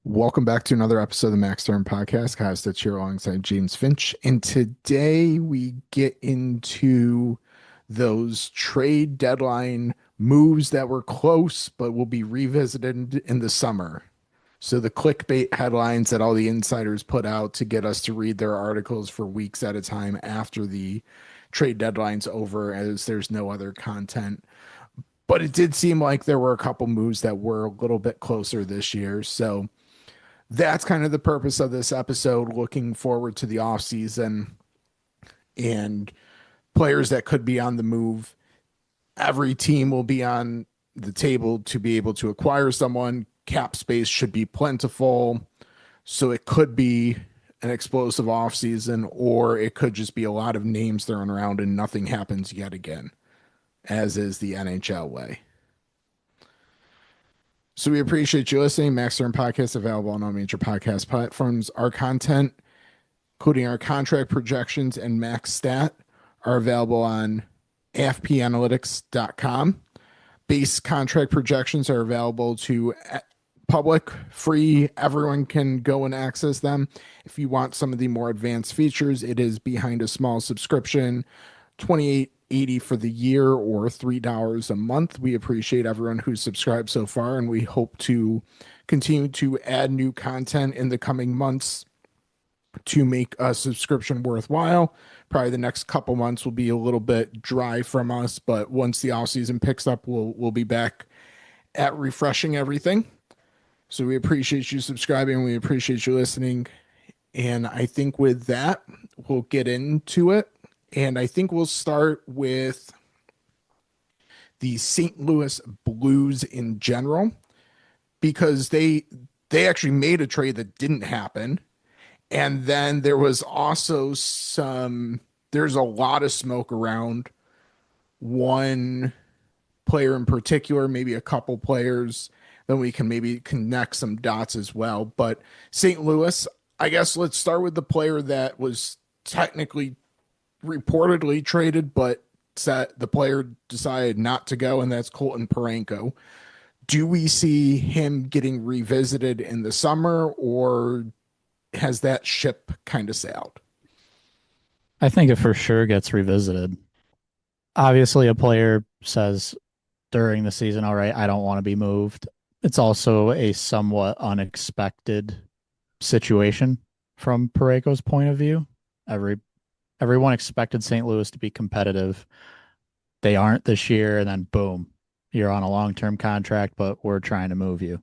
Welcome back to another episode of the Max Stern Podcast. Kyle Stitch here alongside James Finch. And today we get into those trade deadline moves that were close but will be revisited in the summer. So the clickbait headlines that all the insiders put out to get us to read their articles for weeks at a time after the trade deadline's over, as there's no other content. But it did seem like there were a couple moves that were a little bit closer this year. So that's kind of the purpose of this episode, looking forward to the off season and players that could be on the move. Every team will be on the table to be able to acquire someone. Cap space should be plentiful. So it could be an explosive off season, or it could just be a lot of names thrown around and nothing happens yet again, as is the NHL way. So we appreciate you listening. Max Stern Podcast available on all major podcast platforms. Our content, including our contract projections and max stat, are available on afpanalytics.com. Base contract projections are available to public, free. Everyone can go and access them. If you want some of the more advanced features, it is behind a small subscription, 28.80 for the year or $3 a month. We appreciate everyone who's subscribed so far, and we hope to continue to add new content in the coming months to make a subscription worthwhile. Probably the next couple months will be a little bit dry from us, but once the off season picks up, we'll be back at refreshing everything. So we appreciate you subscribing. We appreciate you listening. And I think with that, we'll get into it. And I think we'll start with the St. Louis Blues in general, because they actually made a trade that didn't happen. And then there was also there's a lot of smoke around one player in particular, maybe a couple players. Then we can maybe connect some dots as well. But St. Louis, I guess let's start with the player that was technically reportedly traded, but the player decided not to go, and that's Colton Parayko. Do we see him getting revisited in the summer, or has that ship kind of sailed? I think it for sure gets revisited. Obviously, a player says during the season, all right, I don't want to be moved. It's also a somewhat unexpected situation from Parayko's point of view. Every Everyone expected St. Louis to be competitive. They aren't this year, and then boom, you're on a long-term contract, but we're trying to move you.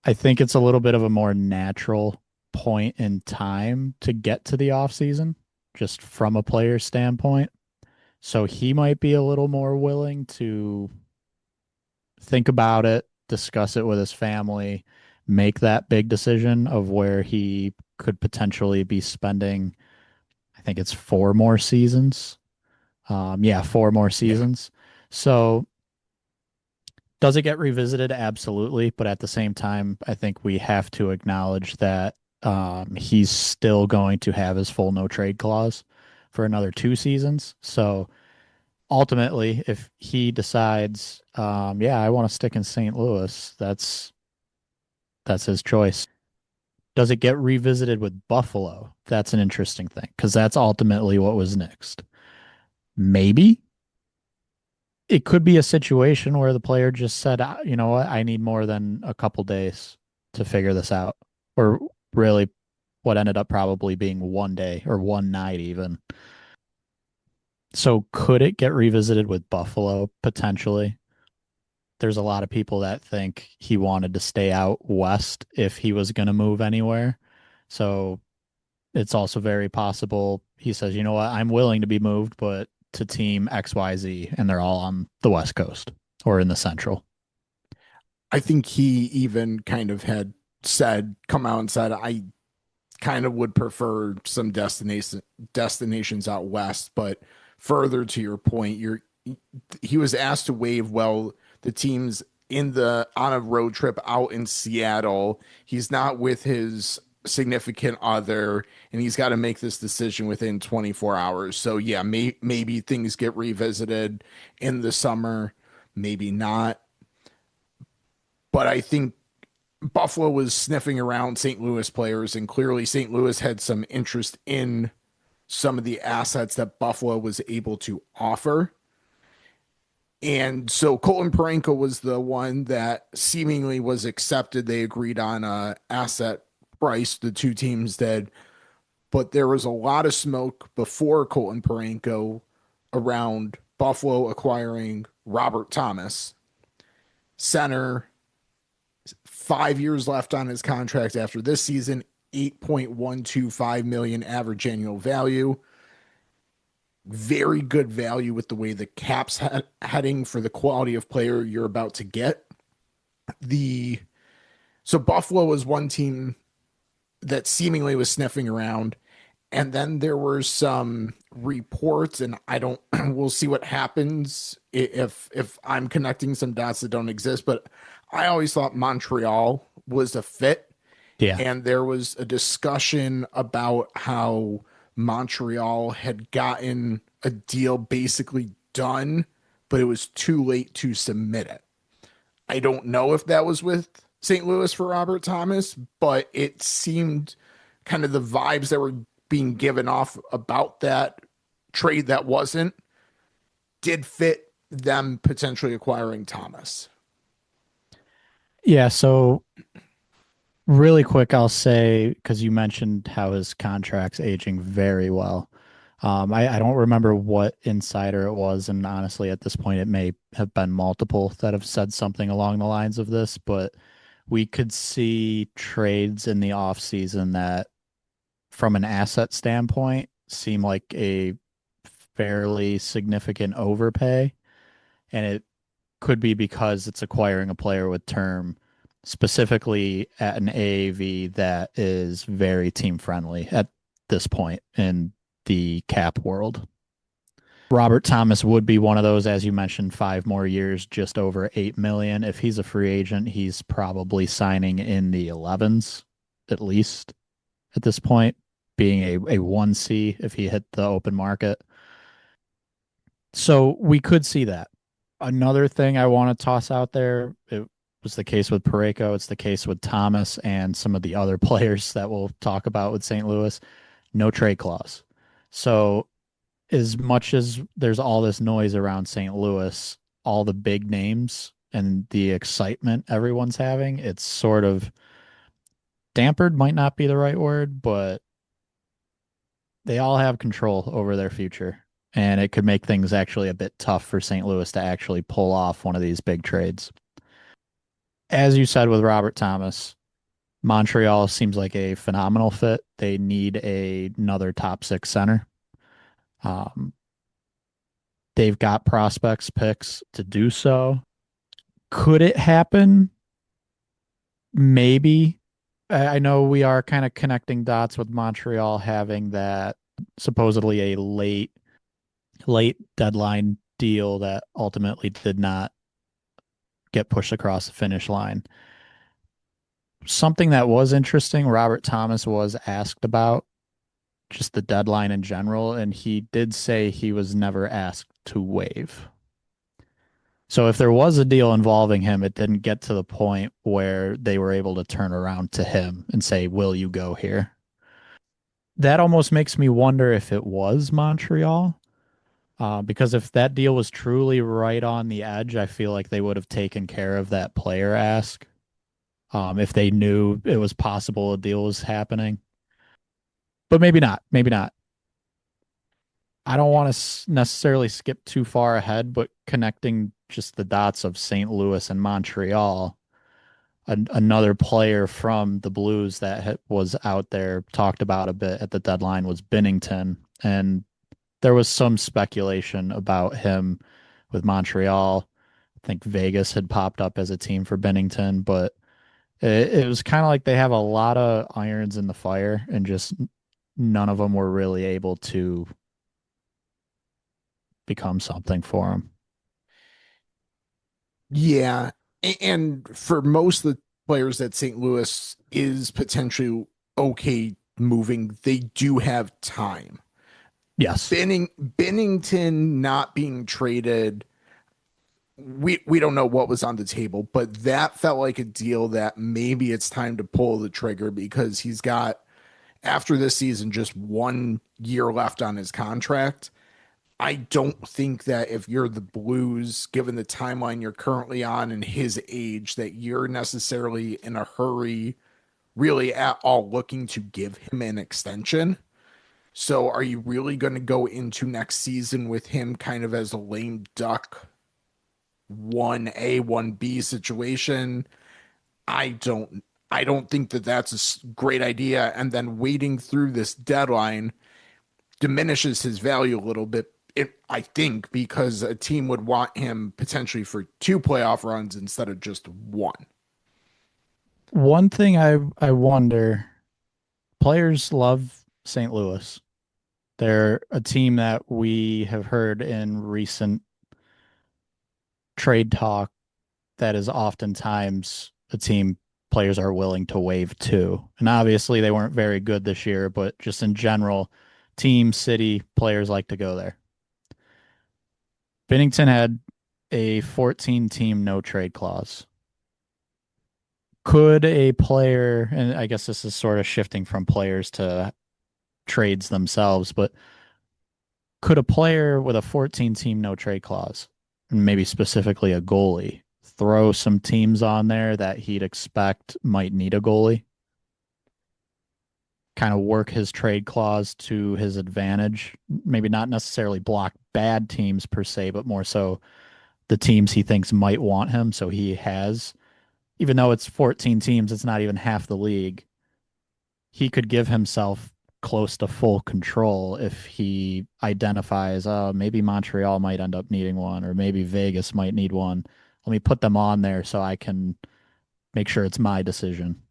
I think it's a little bit of a more natural point in time to get to the offseason, just from a player standpoint. So he might be a little more willing to think about it, discuss it with his family, make that big decision of where he could potentially be spending, I think it's 4 more seasons. Yeah, 4 more seasons. So does it get revisited? Absolutely. But at the same time, I think we have to acknowledge that he's still going to have his full no trade clause for another 2 seasons. So ultimately, if he decides, yeah, I want to stick in St. Louis, that's his choice. Does it get revisited with Buffalo? That's an interesting thing because that's ultimately what was next. Maybe it could be a situation where the player just said, you know what, I need more than a couple days to figure this out. Or really, what ended up probably being 1 day or one night, even. So, could it get revisited with Buffalo? Potentially. There's a lot of people that think he wanted to stay out west if he was going to move anywhere. So, it's also very possible he says, you know what, I'm willing to be moved, but to team XYZ, and they're all on the West Coast or in the Central. I think he even kind of had come out and said, I kind of would prefer some destinations out west. But further to your point, he was asked to waive, well, the team's on a road trip out in Seattle. He's not with his significant other, and he's got to make this decision within 24 hours. So yeah, maybe things get revisited in the summer, maybe not. But I think Buffalo was sniffing around St. Louis players, and clearly St. Louis had some interest in some of the assets that Buffalo was able to offer. And so Colton Parenko was the one that seemingly was accepted. They agreed on a asset price, the two teams did, but there was a lot of smoke before Colton Parenko around Buffalo acquiring Robert Thomas, center, 5 years left on his contract after this season, 8.125 million average annual value. Very good value with the way the cap's heading for the quality of player you're about to get. The so Buffalo was one team that seemingly was sniffing around. And then there were some reports, and I don't, we'll see what happens if I'm connecting some dots that don't exist. But I always thought Montreal was a fit. Yeah. And there was a discussion about how Montreal had gotten a deal basically done, but it was too late to submit it. I don't know if that was with St. Louis for Robert Thomas, but it seemed kind of the vibes that were being given off about that trade that wasn't did fit them potentially acquiring Thomas. Yeah. So, really quick, I'll say, because you mentioned how his contract's aging very well. I don't remember what insider it was, and honestly, at this point, it may have been multiple that have said something along the lines of this, but we could see trades in the offseason that, from an asset standpoint, seem like a fairly significant overpay. And it could be because it's acquiring a player with term, specifically at an AAV that is very team friendly at this point in the cap world. Robert Thomas would be one of those, as you mentioned, 5 more years, just over 8 million. If he's a free agent, he's probably signing in the 11s at least at this point, being a 1C if he hit the open market. So we could see that. Another thing I want to toss out there, it was the case with Pareko, it's the case with Thomas and some of the other players that we'll talk about with St. Louis, no trade clause. So as much as there's all this noise around St. Louis, all the big names and the excitement everyone's having, it's sort of dampered, might not be the right word, but they all have control over their future. And it could make things actually a bit tough for St. Louis to actually pull off one of these big trades. As you said with Robert Thomas, Montreal seems like a phenomenal fit. They need another top six center. Um, they've got prospects picks to do so. Could it happen? Maybe. I know we are kind of connecting dots with Montreal having that supposedly a late deadline deal that ultimately did not get pushed across the finish line. Something that was interesting, Robert Thomas was asked about just the deadline in general, and he did say he was never asked to waive. So if there was a deal involving him, it didn't get to the point where they were able to turn around to him and say, "Will you go here?" That almost makes me wonder if it was Montreal. Because if that deal was truly right on the edge, I feel like they would have taken care of that player ask. If they knew it was possible a deal was happening, but maybe not. Maybe not. I don't want to necessarily skip too far ahead, but connecting just the dots of St. Louis and Montreal, another player from the Blues that was out there talked about a bit at the deadline was Binnington, and there was some speculation about him with Montreal. I think Vegas had popped up as a team for Binnington, but it was kind of like they have a lot of irons in the fire, and just none of them were really able to become something for him. Yeah. And for most of the players that St. Louis is potentially okay moving, they do have time. Yes. Binnington not being traded, we don't know what was on the table, but that felt like a deal that maybe it's time to pull the trigger because he's got after this season just 1 year left on his contract. I don't think that if you're the Blues, given the timeline you're currently on and his age, that you're necessarily in a hurry, really at all looking to give him an extension. So are you really going to go into next season with him kind of as a lame duck 1A, 1B situation? I don't think that that's a great idea. And then waiting through this deadline diminishes his value a little bit. I think because a team would want him potentially for 2 playoff runs instead of just one. One thing I wonder, players love St. Louis. They're a team that we have heard in recent trade talk that is oftentimes a team players are willing to waive to. And obviously they weren't very good this year, but just in general, team, city, players like to go there. Binnington had a 14 team no trade clause. Could a player, and I guess this is sort of shifting from players to trades themselves, but could a player with a 14 team no trade clause, and maybe specifically a goalie, throw some teams on there that he'd expect might need a goalie? Kind of work his trade clause to his advantage. Maybe not necessarily block bad teams per se, but more so the teams he thinks might want him. So he has, even though it's 14 teams, it's not even half the league. He could give himself close to full control if he identifies, oh, maybe Montreal might end up needing one, or maybe Vegas might need one. Let me put them on there so I can make sure it's my decision.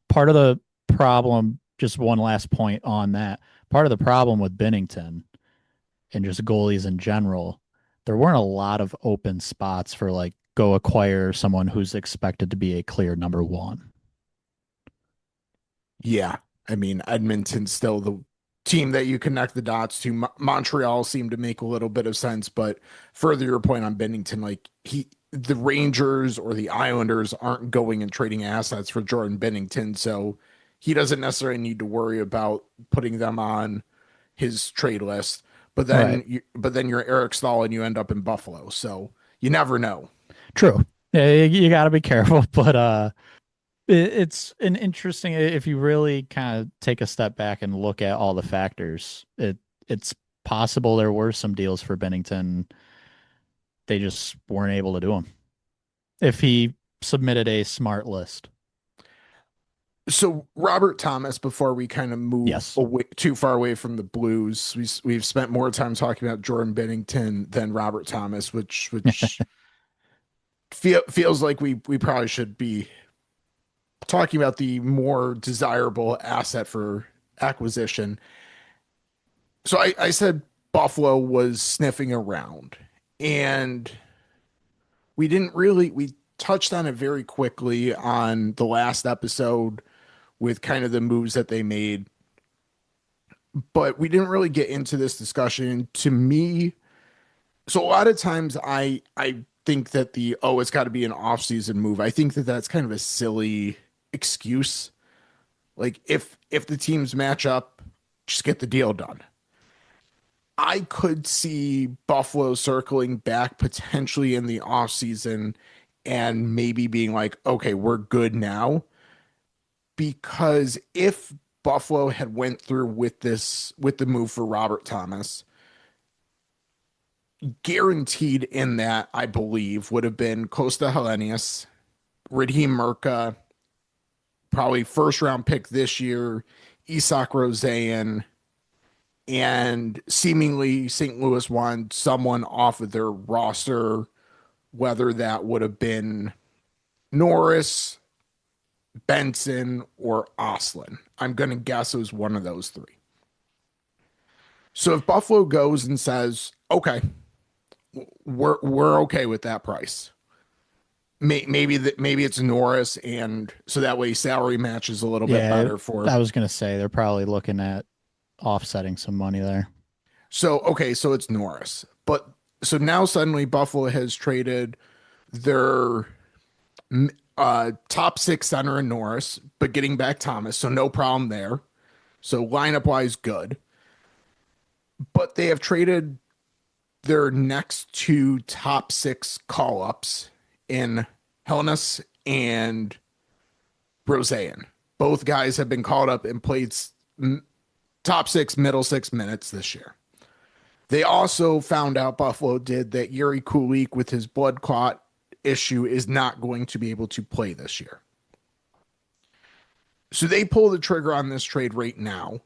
Part of the problem, just one last point on that, part of the problem with Binnington and just goalies in general, there weren't a lot of open spots for like go acquire someone who's expected to be a clear number one. Yeah. I mean, Edmonton's still the team that you connect the dots to. Montreal seemed to make a little bit of sense, but further your point on Bennington, like the Rangers or the Islanders aren't going and trading assets for Jordan Bennington, so he doesn't necessarily need to worry about putting them on his trade list. Right. But then you're Eric Stahl and you end up in Buffalo, so you never know. True. Yeah, you got to be careful, but it's an interesting if you really kind of take a step back and look at all the factors. It's possible there were some deals for Bennington. They just weren't able to do them. If he submitted a smart list. So Robert Thomas, before we kind of move Yes. away too far away from the Blues, we've spent more time talking about Jordan Binnington than Robert Thomas, which feels like we probably should be talking about the more desirable asset for acquisition. So I said Buffalo was sniffing around, and we touched on it very quickly on the last episode with kind of the moves that they made, but we didn't really get into this discussion. To me, so a lot of times I think that the it's got to be an off-season move. I think that that's kind of a silly excuse. Like if the teams match up, just get the deal done. I could see Buffalo circling back potentially in the offseason and maybe being like, okay, we're good now. Because if Buffalo had went through with the move for Robert Thomas, guaranteed in that, I believe, would have been Costa Hellenius, Raheem Merca, probably first round pick this year, Isak Rosean, and seemingly St. Louis wanted someone off of their roster, whether that would have been Norris, Benson, or Oslin. I'm going to guess it was one of those three. So if Buffalo goes and says, okay, we're okay with that price. Maybe it's Norris, and so that way salary matches a little bit Yeah, better for. I was gonna say they're probably looking at offsetting some money there. So okay, so it's Norris, but So now suddenly Buffalo has traded their top six center in Norris, but getting back Thomas, so no problem there. So lineup wise, good. But they have traded their next two top six call ups in Helenius and Roseanne. Both guys have been called up and played top six, middle 6 minutes this year. They also found out Buffalo did that Yuri Kulik with his blood clot issue is not going to be able to play this year. So they pull the trigger on this trade right now.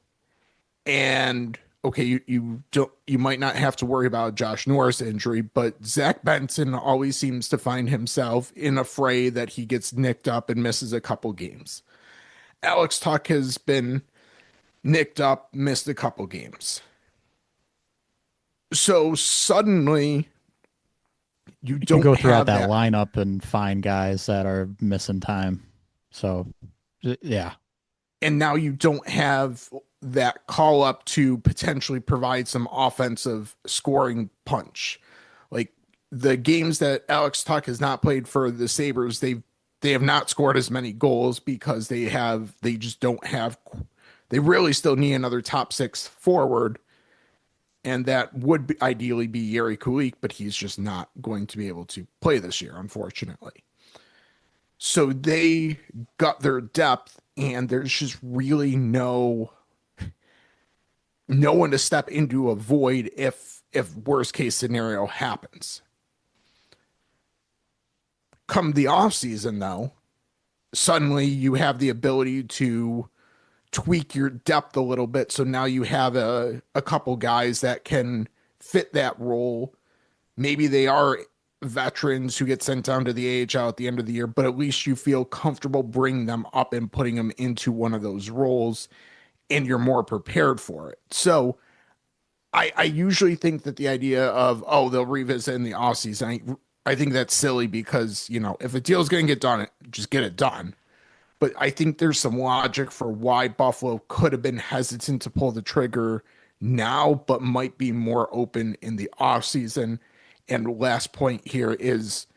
And okay, you might not have to worry about Josh Norris injury, but Zach Benson always seems to find himself in a fray that he gets nicked up and misses a couple games. Alex Tuck has been nicked up, missed a couple games. So suddenly you You can don't go throughout have that that. lineup and find guys that are missing time. So, yeah, And now you don't have that call up to potentially provide some offensive scoring punch. Like the games that Alex Tuck has not played for the Sabres, they have not scored as many goals because they just don't have they really still need another top six forward, and that would ideally be Yuri Kulik, but he's just not going to be able to play this year, unfortunately. So they got their depth, and there's just really no one to step into a void if worst case scenario happens. Come the off season, though, suddenly you have the ability to tweak your depth a little bit. So now you have a couple guys that can fit that role. Maybe they are veterans who get sent down to the AHL at the end of the year, but at least you feel comfortable bringing them up and putting them into one of those roles, and you're more prepared for it. So I usually think that the idea of, oh, they'll revisit in the offseason, I think that's silly because, if a deal's going to get done, just get it done. But I think there's some logic for why Buffalo could have been hesitant to pull the trigger now, but might be more open in the offseason. And last point here is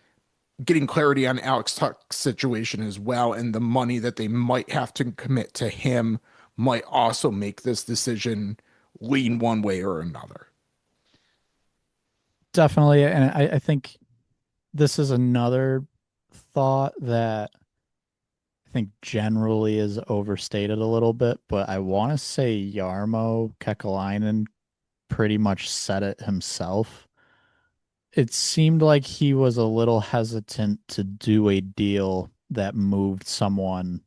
getting clarity on Alex Tuck's situation as well. And the money that they might have to commit to him might also make this decision lean one way or another. definitely. And I think this is another thought that I think generally is overstated a little bit, but I want to say Jarmo Kekalainen pretty much said it himself. It seemed like he was a little hesitant to do a deal that moved someone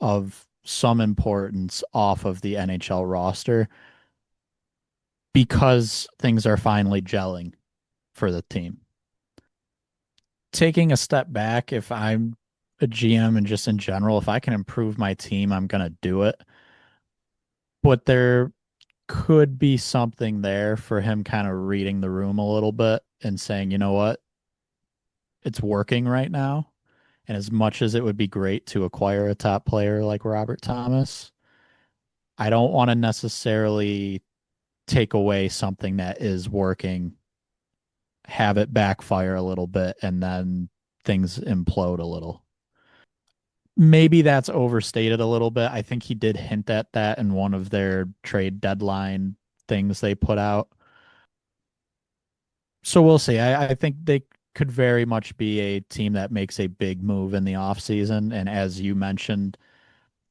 of some importance off of the NHL roster because things are finally gelling for the team. Taking a step back, if I'm a GM and just in general, if I can improve my team, I'm going to do it. But there could be something there for him kind of reading the room a little bit and saying, you know what, it's working right now. And as much as it would be great to acquire a top player like Robert Thomas, I don't want to necessarily take away something that is working, have it backfire a little bit, and then things implode a little. Maybe that's overstated a little bit. I think he did hint at that in one of their trade deadline things they put out. So we'll see. I think they could very much be a team that makes a big move in the offseason. And as you mentioned,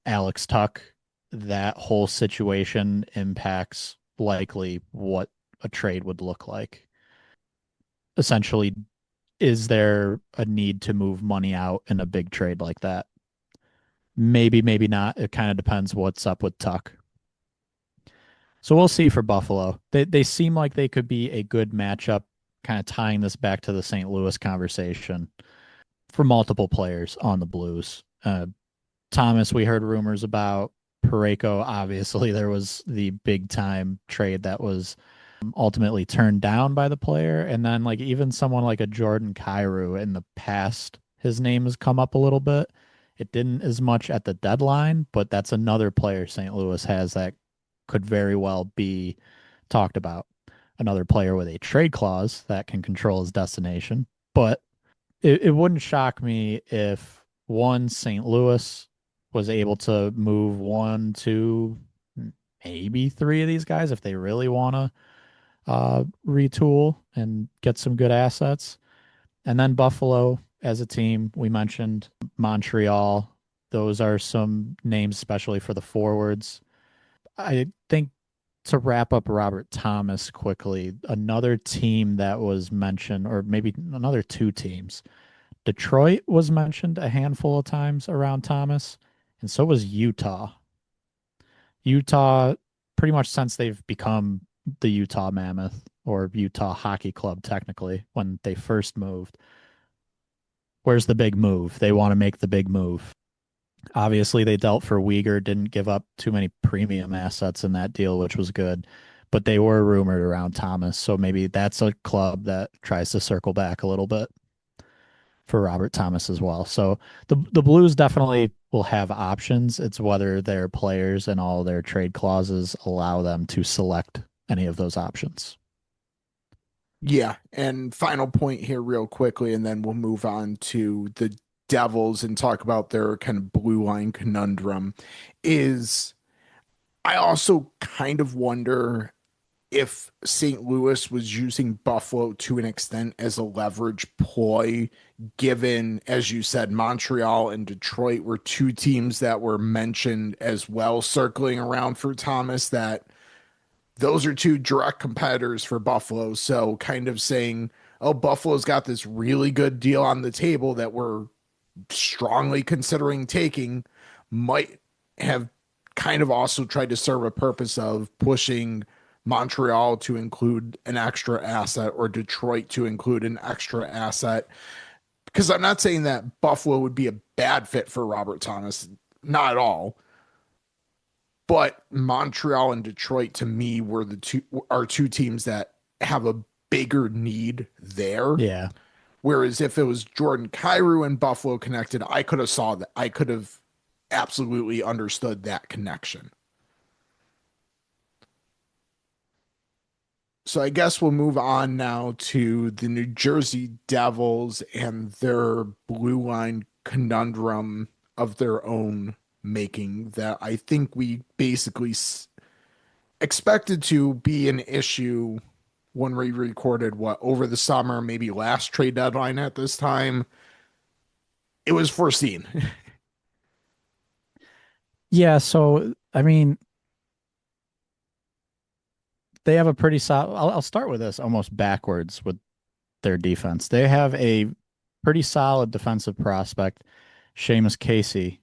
Alex Tuck, that whole situation impacts likely what a trade would look like. Essentially, is there a need to move money out in a big trade like that? Maybe, maybe not. It kind of depends what's up with Tuck. So we'll see for Buffalo. They seem like they could be a good matchup, kind of tying this back to the St. Louis conversation for multiple players on the Blues. Thomas, we heard rumors about. Pareko, obviously, there was the big time trade that was ultimately turned down by the player. And then, like, even someone like a Jordan Kyrou in the past, his name has come up a little bit. It didn't as much at the deadline, but that's another player St. Louis has that could very well be talked about. another player with a trade clause that can control his destination. But it wouldn't shock me if one St. Louis was able to move one, two, maybe three of these guys if they really want to retool and get some good assets. And then Buffalo as a team, we mentioned Montreal. Those are some names, especially for the forwards. I think to wrap up Robert Thomas quickly, another team that was mentioned, or maybe another two teams. Detroit was mentioned a handful of times around Thomas, and so was Utah. Utah, pretty much since they've become the Utah Mammoth or Utah Hockey Club, technically, when they first moved. Where's the big move? They want to make the big move. Obviously, they dealt for Uyghur, didn't give up too many premium assets in that deal, which was good. But they were rumored around Thomas, so maybe that's a club that tries to circle back a little bit for Robert Thomas as well. So the Blues definitely will have options. It's whether their players and all their trade clauses allow them to select any of those options. Yeah, and final point here, real quickly, and then we'll move on to the Devils and talk about their kind of blue line conundrum. Is I also kind of wonder if St. Louis was using Buffalo to an extent as a leverage ploy, given, as you said, Montreal and Detroit were two teams that were mentioned as well, circling around for Thomas, that those are two direct competitors for Buffalo. So kind of saying, oh, Buffalo's got this really good deal on the table that we're strongly considering taking, might have kind of also tried to serve a purpose of pushing Montreal to include an extra asset or Detroit to include an extra asset. Because I'm not saying that Buffalo would be a bad fit for Robert Thomas, not at all. But Montreal and Detroit to me were the two are two teams that have a bigger need there. Yeah. Whereas if it was Jordan Kyrou and Buffalo connected, I could have saw that. I could have absolutely understood that connection. So I guess we'll move on now to the New Jersey Devils and their blue line conundrum of their own making that I think we basically expected to be an issue when we recorded what over the summer, maybe last trade deadline at this time. It was foreseen. Yeah, so I mean, they have a pretty solid. I'll start with this almost backwards with their defense. They have a pretty solid defensive prospect, Seamus Casey,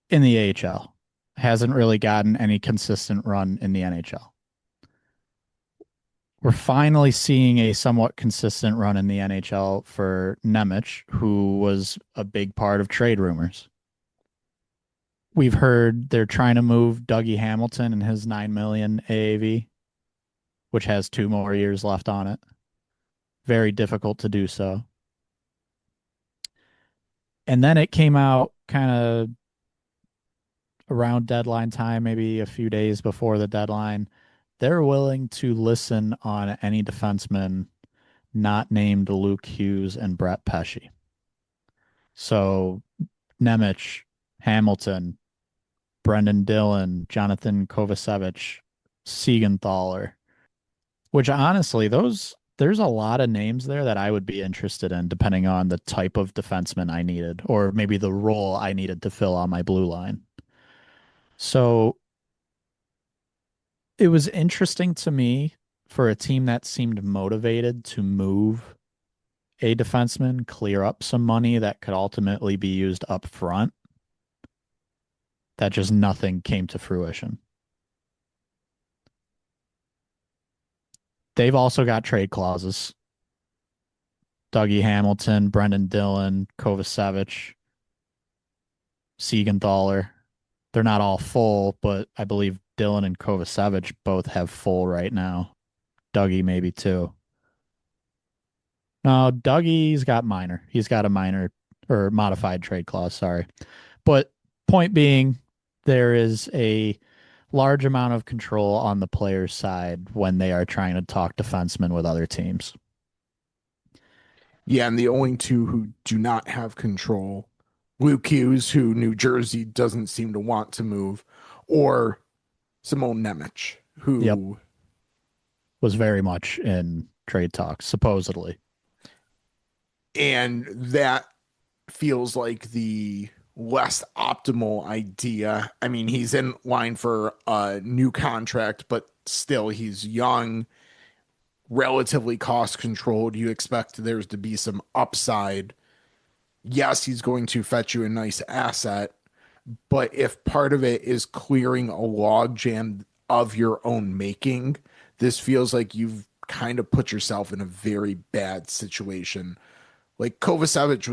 in the AHL. Hasn't really gotten any consistent run in the NHL. We're finally seeing a somewhat consistent run in the NHL for Nemec, who was a big part of trade rumors. We've heard they're trying to move Dougie Hamilton and his 9 million AAV, which has 2 more years left on it. Very difficult to do so. And then it came out kind of around deadline time, maybe a few days before the deadline. They're willing to listen on any defenseman not named Luke Hughes and Brett Pesce. So Nemec, Hamilton, Brendan Dillon, Jonathan Kovacevic, Siegenthaler, which honestly, there's a lot of names there that I would be interested in depending on the type of defenseman I needed or maybe the role I needed to fill on my blue line. So it was interesting to me for a team that seemed motivated to move a defenseman, clear up some money that could ultimately be used up front, that just nothing came to fruition. They've also got trade clauses. Dougie Hamilton, Brendan Dillon, Kovacevic, Siegenthaler. They're not all full, but I believe Dillon and Kovacevic both have full right now. Dougie maybe too. No, Dougie's got minor. He's got a minor or modified trade clause, sorry. But point being, there is a large amount of control on the player's side when they are trying to talk defensemen with other teams. Yeah, and the only two who do not have control, Luke Hughes, who New Jersey doesn't seem to want to move, or Simone Nemec, Yep, who, was very much in trade talks, supposedly. and that feels like the less optimal idea. I mean, he's in line for a new contract, but still, he's young, relatively cost controlled. You expect there's to be some upside. Yes, he's going to fetch you a nice asset, but if part of it is clearing a logjam of your own making, this feels like you've kind of put yourself in a very bad situation. Like Kovacevic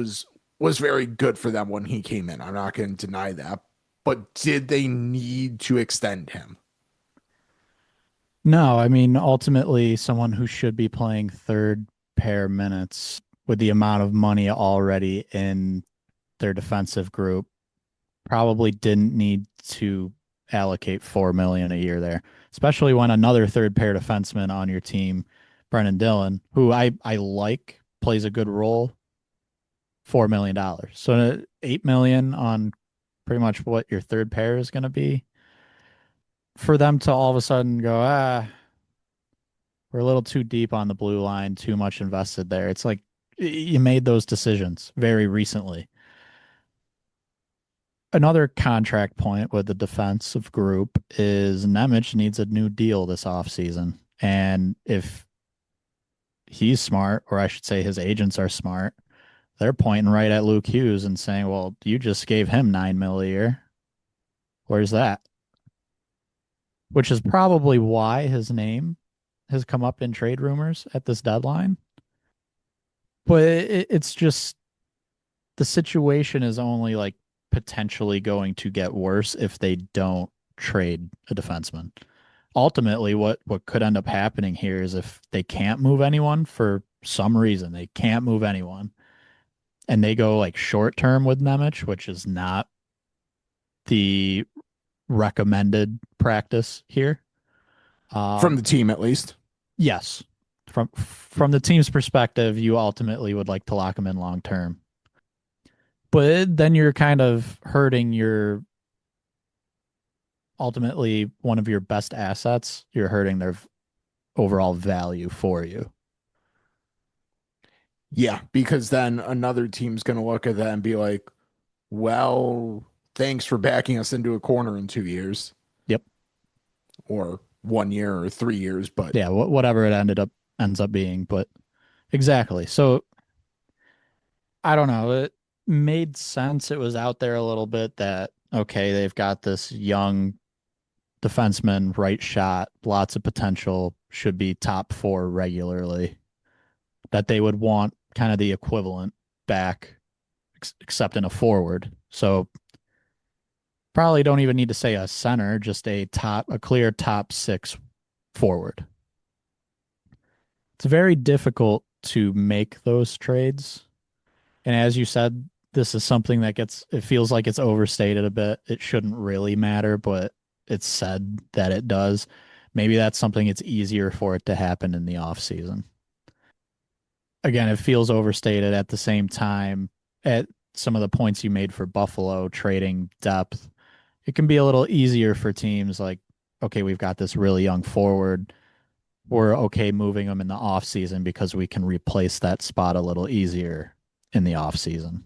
was very good for them when he came in. I'm not going to deny that. But did they need to extend him? No, I mean, ultimately, someone who should be playing third pair minutes with the amount of money already in their defensive group probably didn't need to allocate 4 million a year there, especially when another third pair defenseman on your team, Brennan Dillon, who I like, plays a good role, $4 million. So 8 million on pretty much what your third pair is going to be. For them to all of a sudden go, we're a little too deep on the blue line, too much invested there. It's like you made those decisions very recently. Another contract point with the defensive group is Nemec needs a new deal this offseason. And if he's smart, or I should say his agents are smart, they're pointing right at Luke Hughes and saying, well, you just gave him 9 mil a year. Where's that? Which is probably why his name has come up in trade rumors at this deadline. But it's just the situation is only like potentially going to get worse if they don't trade a defenseman. Ultimately, what could end up happening here is if they can't move anyone for some reason, they can't move anyone, and they go like short term with Nemec, which is not the recommended practice here. From the Um, team, at least. yes, from the team's perspective, you ultimately would like to lock them in long term, but then you're kind of hurting your ultimately one of your best assets. You're hurting their overall value for you. Yeah, because then another team's going to look at that and be like, well, thanks for backing us into a corner in 2 years Yep. or 1 year or 3 years. But Yeah. Whatever it ends up being, but exactly. So I don't know. It made sense. It was out there a little bit that okay, they've got this young defenseman, right shot, lots of potential, should be top four regularly. That they would want kind of the equivalent back, except in a forward. So probably don't even need to say a center, just a clear top six forward. It's very difficult to make those trades. And as you said, this is something that it feels like it's overstated a bit. It shouldn't really matter, but it's said that it does. Maybe that's something it's easier for it to happen in the off season. Again, it feels overstated at the same time at some of the points you made for Buffalo trading depth. It can be a little easier for teams like, okay, we've got this really young forward. We're okay moving them in the off season because we can replace that spot a little easier in the off season.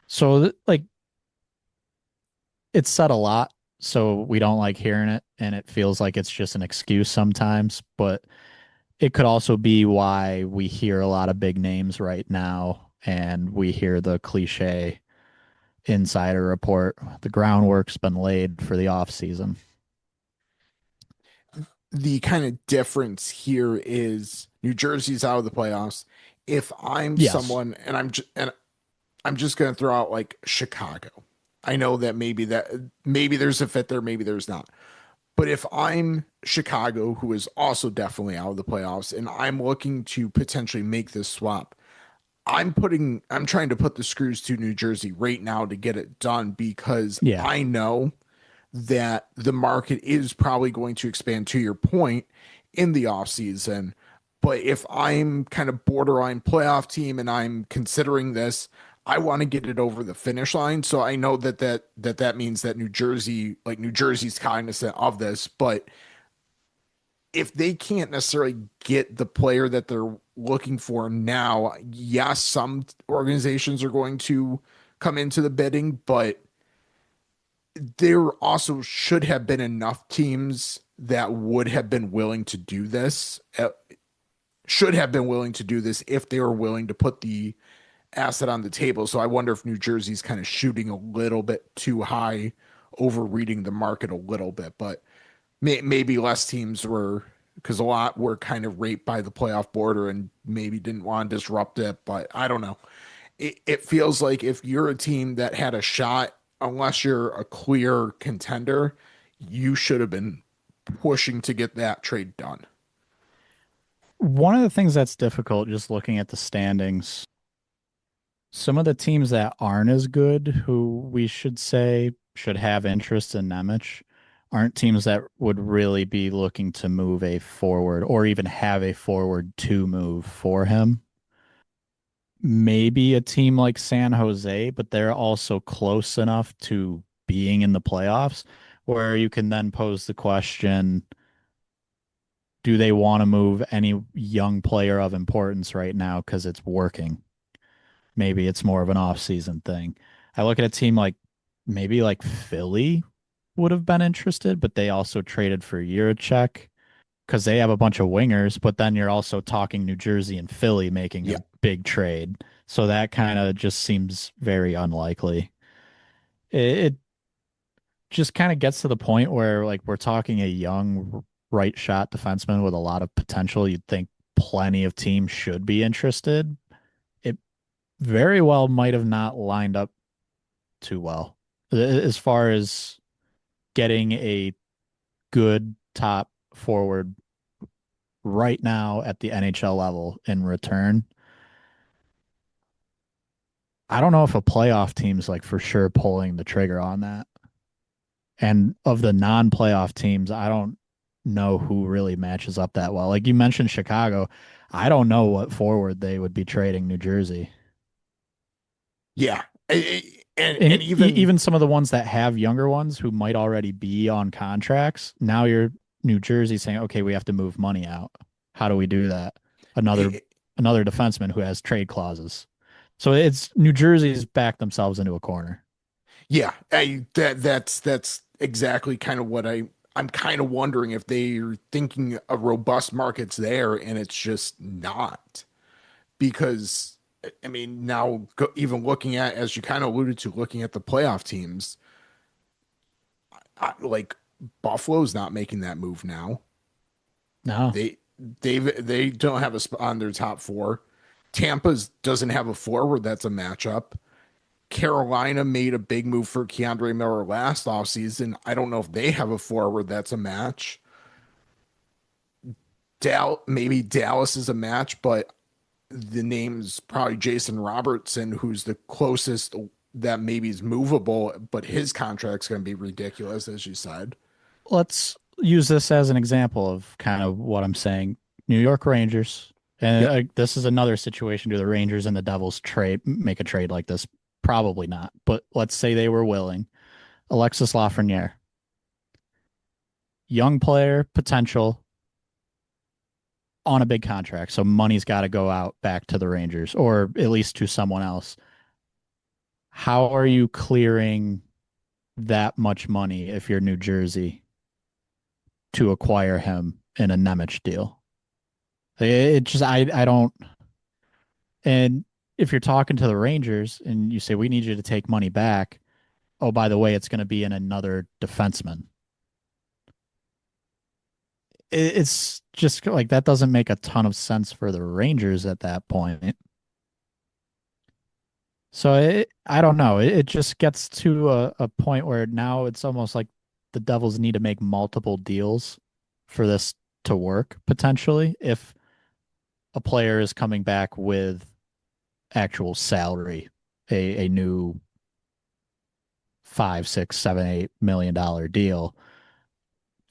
So like it's said a lot, so we don't like hearing it, and it feels like it's just an excuse sometimes, but it could also be why we hear a lot of big names right now and we hear the cliche insider report. The groundwork's been laid for the off season. the kind of difference here is New Jersey's out of the playoffs. If I'm Yes. someone and I'm just going to throw out like Chicago. I know that maybe there's a fit there, maybe there's not. But if I'm Chicago, who is also definitely out of the playoffs, and I'm looking to potentially make this swap, I'm trying to put the screws to New Jersey right now to get it done because Yeah. I know that the market is probably going to expand to your point in the offseason. But if I'm kind of borderline playoff team and I'm considering this, I want to get it over the finish line. So I know that means that New Jersey's cognizant of this, but if they can't necessarily get the player that they're looking for now, yes, some organizations are going to come into the bidding, but there also should have been enough teams that would have been willing to do this, should have been willing to do this if they were willing to put the asset on the table. So I wonder if New Jersey's kind of shooting a little bit too high, overreading the market a little bit, but maybe less teams were, because a lot were kind of raped by the playoff border and maybe didn't want to disrupt it. But I don't know. It feels like if you're a team that had a shot, unless you're a clear contender, you should have been pushing to get that trade done. One of the things that's difficult just looking at the standings, some of the teams that aren't as good, who we should say should have interest in Nemec, aren't teams that would really be looking to move a forward or even have a forward to move for him. Maybe a team like San Jose, but they're also close enough to being in the playoffs where you can then pose the question, do they want to move any young player of importance right now because it's working? Maybe it's more of an off-season thing. I look at a team like maybe like Philly would have been interested, but they also traded for Juracek because they have a bunch of wingers, but then you're also talking New Jersey and Philly making a Yeah. big trade. So that kind of just seems very unlikely. It just kind of gets to the point where like we're talking a young right shot defenseman with a lot of potential. You'd think plenty of teams should be interested. It very well might have not lined up too well as far as getting a good top forward right now at the NHL level in return. I don't know if a playoff team's like for sure pulling the trigger on that. And of the non-playoff teams, I don't know who really matches up that well. Like you mentioned Chicago, I don't know what forward they would be trading New Jersey. Yeah. And And even, even some of the ones that have younger ones who might already be on contracts, now you're New Jersey saying, okay, we have to move money out. How do we do that? Another it, another defenseman who has trade clauses. So it's New Jersey's backed themselves into a corner. yeah, that's exactly kind of what I'm kind of wondering if they're thinking a robust market's there and it's just not. Because I mean, now even looking at, as you kind of alluded to, looking at the playoff teams, like Buffalo's not making that move now. No. They they don't have a spot on their top four. Tampa's doesn't have a forward that's a matchup. Carolina made a big move for Keandre Miller last offseason. I don't know if they have a forward that's a match. Maybe Dallas is a match, but the name's probably Jason Robertson, who's the closest that maybe is movable, but his contract's going to be ridiculous, as you said. Let's use this as an example of kind of what I'm saying. New York Rangers, and Yep. this is another situation. Do the Rangers and the Devils trade make a trade like this? Probably not. But let's say they were willing. Alexis Lafreniere, young player, potential on a big contract, so money's got to go out back to the Rangers or at least to someone else. How are you clearing that much money if you're New Jersey to acquire him in a Nemec deal? It just I don't. And if you're talking to the Rangers and you say we need you to take money back, oh by the way, it's going to be in another defenseman. It's just like that doesn't make a ton of sense for the Rangers at that point. So I don't know. It just gets to a point where now it's almost like the Devils need to make multiple deals for this to work potentially if a player is coming back with actual salary, a new five, six, seven, $8 million deal.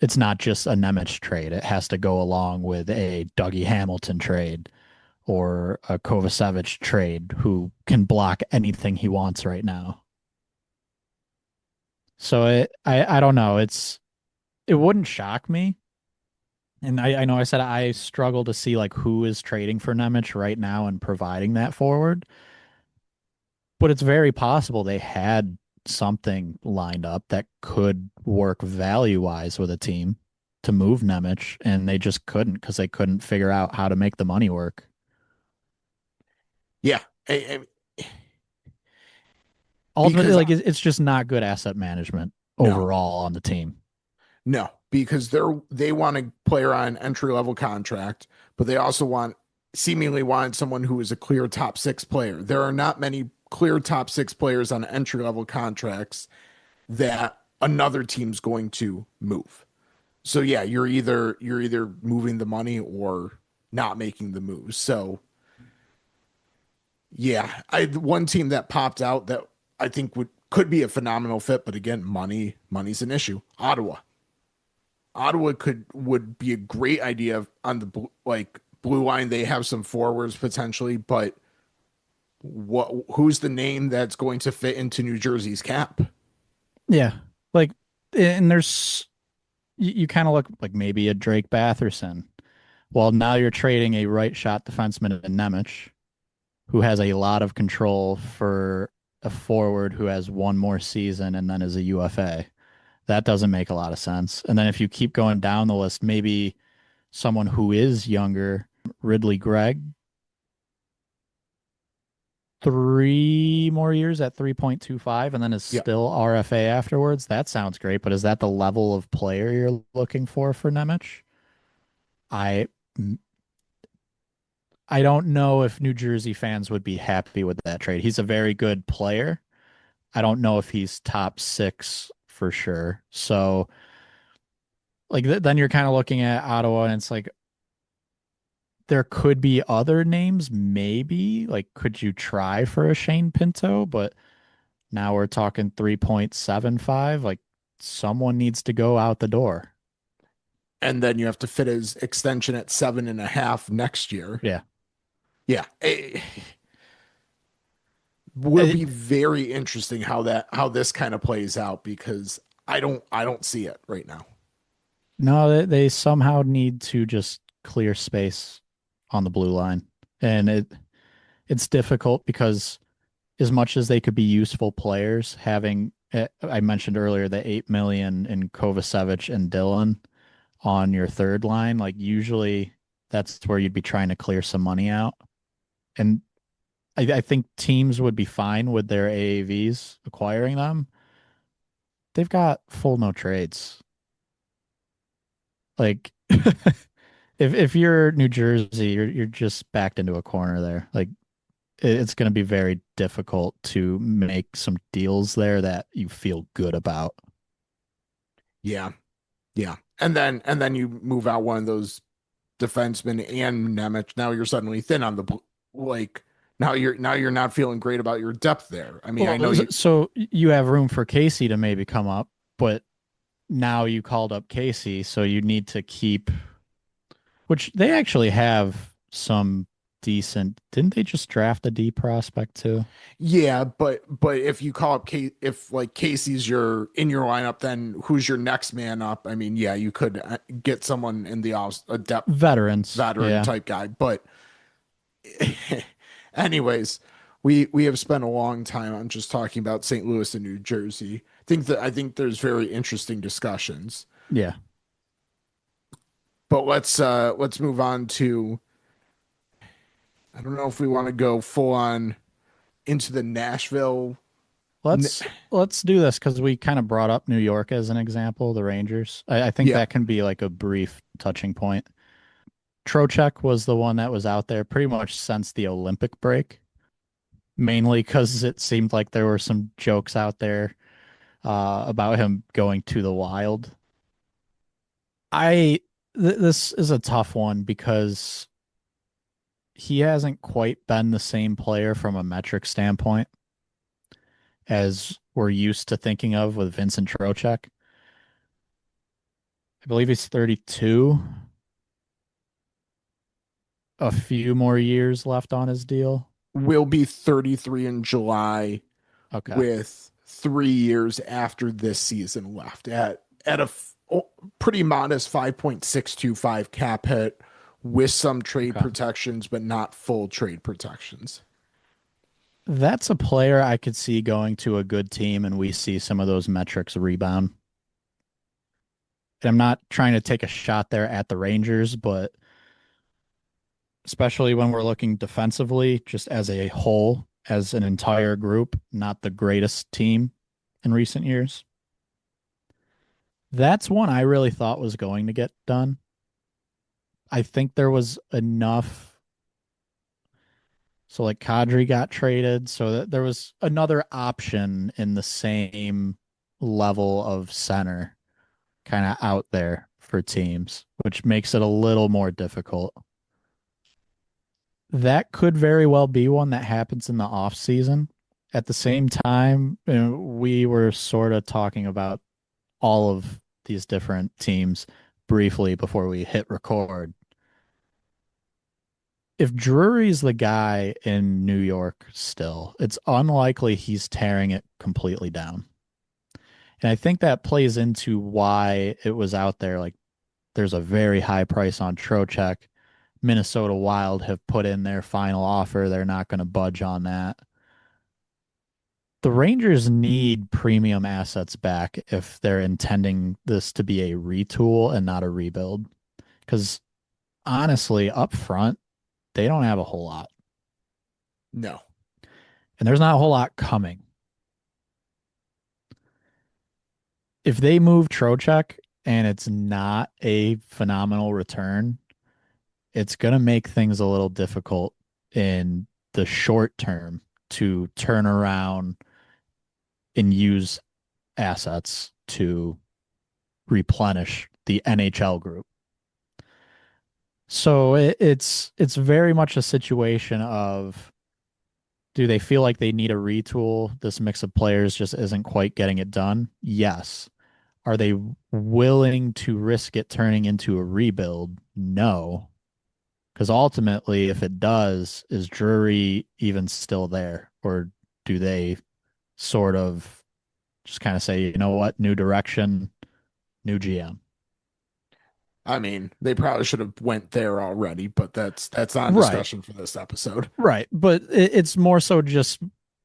It's not just a Nemec trade. It has to go along with a Dougie Hamilton trade or a Kovacevic trade who can block anything he wants right now. So I don't know. It wouldn't shock me. And I know I said I struggle to see like who is trading for Nemec right now and providing that forward, but it's very possible they had something lined up that could work value wise with a team to move Nemec, and they just couldn't because they couldn't figure out how to make the money work. Yeah, Ultimately, because like it's just not good asset management no, overall on the team. no, because they want a player on an entry level contract, but they also seemingly want someone who is a clear top six player. There are not many clear top six players on entry level contracts that another team's going to move. So yeah, you're either moving the money or not making the move. So yeah, I one team that popped out that I think could be a phenomenal fit, but again, money's an issue. Ottawa. Ottawa would be a great idea on the blue line. They have some forwards potentially, but who's the name that's going to fit into New Jersey's cap? Yeah. Like, and you kind of look like maybe a Drake Batherson. Well, now you're trading a right shot defenseman in Nemec, who has a lot of control for a forward who has one more season and then is a UFA. That doesn't make a lot of sense. And then if you keep going down the list, maybe someone who is younger, Ridley Gregg, 3 more years at 3.25 and then is Yeah, still RFA afterwards. That sounds great, but is that the level of player you're looking for Nemec? I I don't know if New Jersey fans would be happy with that trade. He's a very good player. I don't know if he's top six for sure. So, like, then you're kind of looking at Ottawa, and it's like there could be other names, maybe. Like, could you try for a Shane Pinto? But now we're talking 3.75. Like, someone needs to go out the door. and then you have to fit his extension at 7.5 next year. Yeah. Yeah, it will be very interesting how this kind of plays out because I don't see it right now. No, they somehow need to just clear space on the blue line. And it's difficult because as much as they could be useful players, having I mentioned earlier the 8 million in Kovacevic and Dylan on your third line, like usually that's where you'd be trying to clear some money out. And I think teams would be fine with their AAVs acquiring them. They've got full no trades. Like if you're New Jersey, you're just backed into a corner there. Like it's going to be very difficult to make some deals there that you feel good about. Yeah, yeah, and then you move out one of those defensemen and Nemec. Now you're suddenly thin on the like. Now you're not feeling great about your depth there. I mean, I know Well, you. so you have room for Casey to maybe come up, but now you called up Casey, so you need to keep, which they actually have some decent. Didn't they just draft a D prospect too? Yeah, but if you call up if like Casey's your in your lineup, then who's your next man up? I mean, yeah, you could get someone in the a depth Veterans, veteran yeah. type guy, but anyways, we have spent a long time on just talking about St. Louis and New Jersey. I think there's very interesting discussions, Yeah. but let's move on to I don't know if we want to go full on into the Nashville. Let's do this because we kind of brought up New York as an example, the Rangers. I think Yeah, that can be like a brief touching point. Trocheck was the one that was out there pretty much since the Olympic break, mainly because it seemed like there were some jokes out there about him going to the Wild. I this is a tough one because he hasn't quite been the same player from a metric standpoint as we're used to thinking of with Vincent Trocheck. I believe he's 32, a few more years left on his deal. Will be 33 in July Okay. with 3 years after this season left at pretty modest 5.625 cap hit with some trade Okay. protections, but not full trade protections. That's a player I could see going to a good team and we see some of those metrics rebound. And I'm not trying to take a shot there at the Rangers, but especially when we're looking defensively, just as a whole, as an entire group, not the greatest team in recent years. That's one I really thought was going to get done. I think there was enough. So, like, Kadri got traded, so that there was another option in the same level of center kind of out there for teams, which makes it a little more difficult. That could very well be one that happens in the off season. At the same time, we were sort of talking about all of these different teams briefly before we hit record. If Drury's the guy in New York still, it's unlikely he's tearing it completely down. And I think that plays into why it was out there. Like, there's a very high price on Trocheck. Minnesota Wild have put in their final offer. They're not going to budge on that. The Rangers need premium assets back if they're intending this to be a retool and not a rebuild. Because honestly, up front, they don't have a whole lot. No. And there's not a whole lot coming. If they move Trocheck and it's not a phenomenal return, it's going to make things a little difficult in the short term to turn around and use assets to replenish the NHL group. So it's very much a situation of, do they feel like they need a retool? This mix of players just isn't quite getting it done. Yes. Are they willing to risk it turning into a rebuild? No. Because ultimately, if it does, is Drury even still there? Or do they sort of just kind of say, you know what, new direction, new GM? I mean, they probably should have went there already, but that's not a Right, discussion for this episode. right. But it's more so just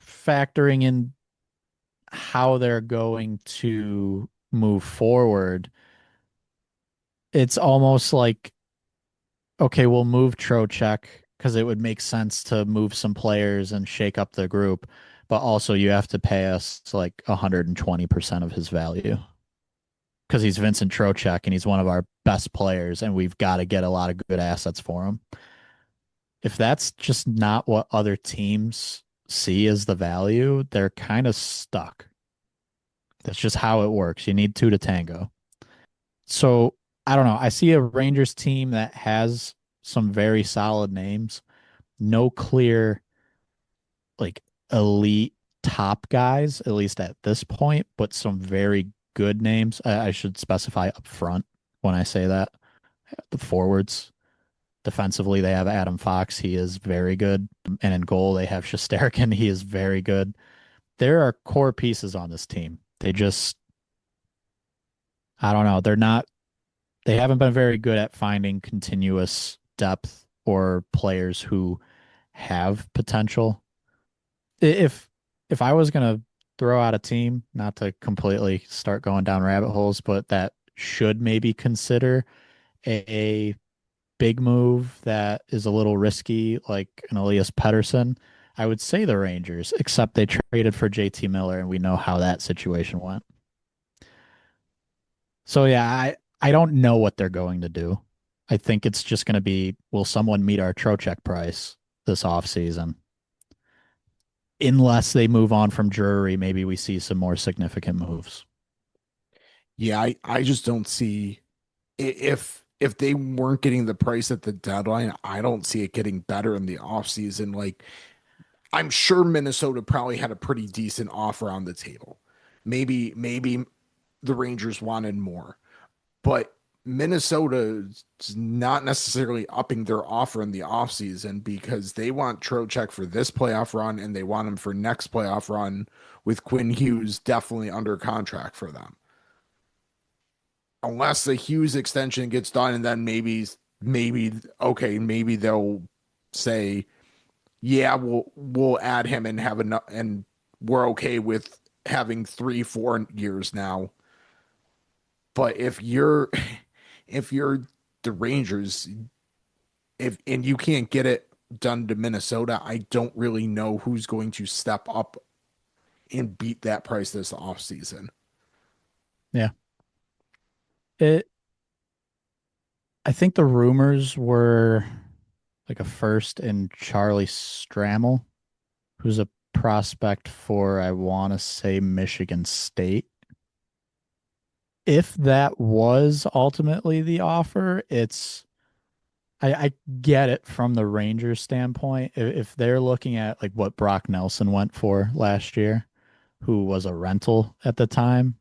factoring in how they're going to move forward. It's almost like, okay, we'll move Trocheck because it would make sense to move some players and shake up the group, but also you have to pay us like 120% of his value because he's Vincent Trocheck and he's one of our best players, and we've got to get a lot of good assets for him. If that's just not what other teams see as the value, they're kind of stuck. That's just how it works. You need two to tango. So I don't know. I see a Rangers team that has some very solid names, no clear like elite top guys, at least at this point, but some very good names. I should specify up front when I say that. The forwards, defensively, they have Adam Fox. He is very good. And in goal, they have Shesterkin. He is very good. There are core pieces on this team. They just, I don't know. They haven't been very good at finding continuous depth or players who have potential. If if I was gonna throw out a team, not to completely start going down rabbit holes, but that should maybe consider a big move that is a little risky, like an Elias Pettersson, I would say the Rangers, except they traded for JT Miller, and we know how that situation went. So yeah, I don't know what they're going to do. I think it's just going to be, will someone meet our Trocheck price this offseason? Unless they move on from Drury, maybe we see some more significant moves. Yeah, I just don't see if they weren't getting the price at the deadline, I don't see it getting better in the offseason. Like I'm sure Minnesota probably had a pretty decent offer on the table. Maybe the Rangers wanted more, but Minnesota's not necessarily upping their offer in the offseason because they want Trocheck for this playoff run and they want him for next playoff run with Quinn Hughes definitely under contract for them. Unless the Hughes extension gets done and then maybe okay, maybe they'll say, yeah, we'll add him and have enough and we're okay with having 3 4 years now. But if you're the Rangers, if and you can't get it done to Minnesota, I don't really know who's going to step up and beat that price this offseason. Yeah. It I think the rumors were like a first in Charlie Stramel, who's a prospect for, I want to say, Michigan State. If that was ultimately the offer, I get it from the Rangers standpoint. If they're looking at like what Brock Nelson went for last year, who was a rental at the time,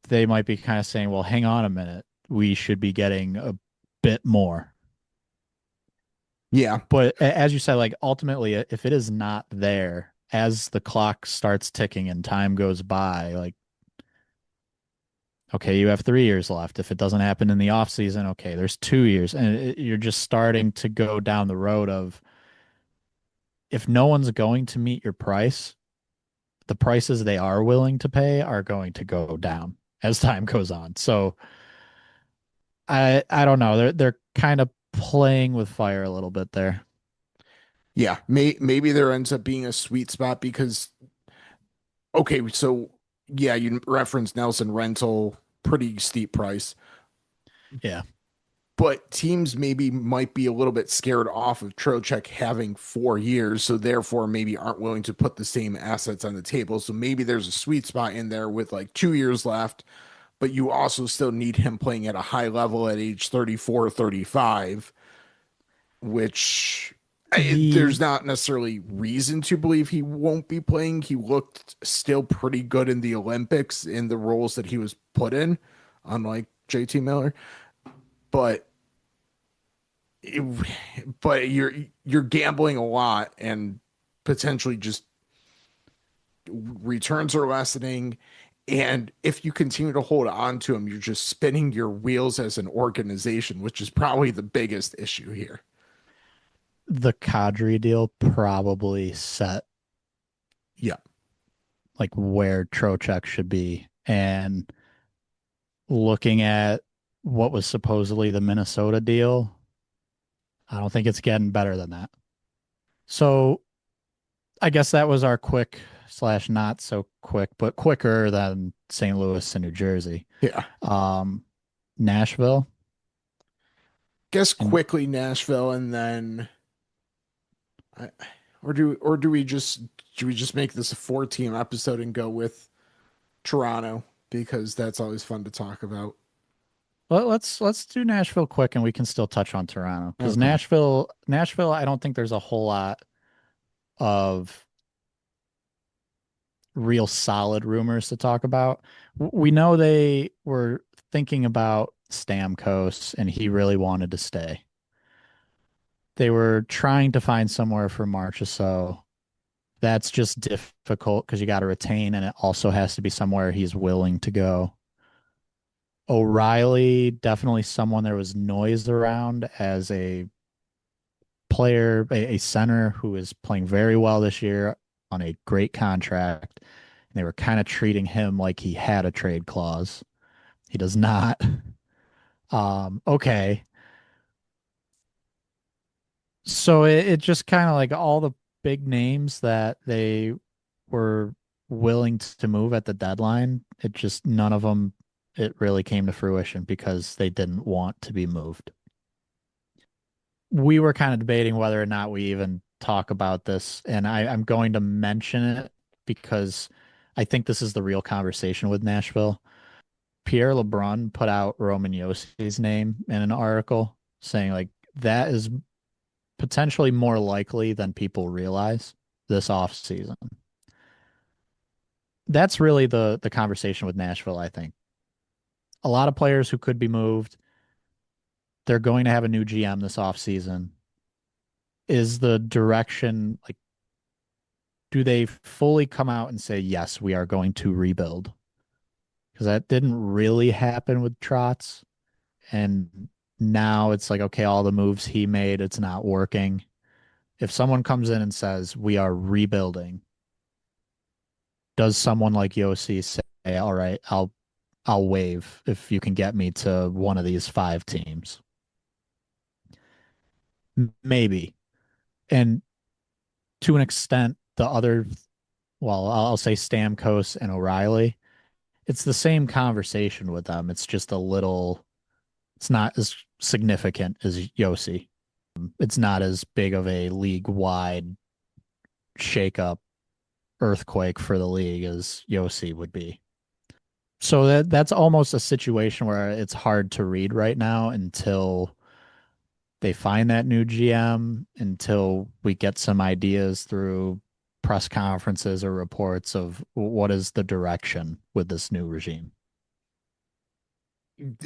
they might be kind of saying, well, hang on a minute. We should be getting a bit more. Yeah. But as you said, like ultimately, if it is not there, as the clock starts ticking and time goes by, like, okay, you have 3 years left. If it doesn't happen in the off season, okay, there's 2 years. And you're just starting to go down the road of if no one's going to meet your price, the prices they are willing to pay are going to go down as time goes on. So I don't know. They're kind of playing with fire a little bit there. Yeah, maybe there ends up being a sweet spot because okay, so yeah, you referenced Nelson rental, pretty steep price, Yeah. but teams maybe might be a little bit scared off of Trocheck having 4 years, so therefore maybe aren't willing to put the same assets on the table. So maybe there's a sweet spot in there with like 2 years left, but you also still need him playing at a high level at age 34, 35, which The there's not necessarily reason to believe he won't be playing. He looked still pretty good in the Olympics in the roles that he was put in, unlike JT Miller. But it, but you're gambling a lot and potentially just returns are lessening. And if you continue to hold on to him, you're just spinning your wheels as an organization, which is probably the biggest issue here. the Kadri deal probably set Yeah. like where Trocheck should be. And looking at what was supposedly the Minnesota deal, I don't think it's getting better than that. So I guess that was our quick slash not so quick, but quicker than St. Louis and New Jersey. Yeah. Um, Nashville. Guess And quickly Nashville and then I, or do we just make this a 4 team episode and go with Toronto because that's always fun to talk about. let's do Nashville quick and we can still touch on Toronto because Okay. Nashville, I don't think there's a whole lot of real solid rumors to talk about. We know they were thinking about Stamkos and he really wanted to stay. They were trying to find somewhere for Marchessault. That's just difficult because you got to retain, and it also has to be somewhere he's willing to go. O'Reilly, definitely someone there was noise around as a player, a center who is playing very well this year on a great contract. And they were kind of treating him like he had a trade clause. He does not. Okay. So it just kind of like all the big names that they were willing to move at the deadline, it just none of them it really came to fruition because they didn't want to be moved. We were kind of debating whether or not we even talk about this, and I'm going to mention it because I think this is the real conversation with Nashville. Pierre LeBrun put out Roman Yossi's name in an article saying like that is potentially more likely than people realize. this offseason. That's really the conversation with Nashville, I think. A lot of players who could be moved. They're going to have a new GM this offseason. Is the direction like do they fully come out and say, yes, we are going to rebuild? Because that didn't really happen with Trotz. And now it's like, okay, all the moves he made, it's not working. If someone comes in and says, we are rebuilding, does someone like Yossi say, all right, I'll waive if you can get me to one of these five teams? Maybe. And to an extent, the other, well, I'll say Stamkos and O'Reilly, it's the same conversation with them. It's just a little, it's not as significant as Yossi. It's not as big of a league wide shakeup earthquake for the league as Yossi would be. So that's almost a situation where it's hard to read right now until they find that new GM, until we get some ideas through press conferences or reports of what is the direction with this new regime.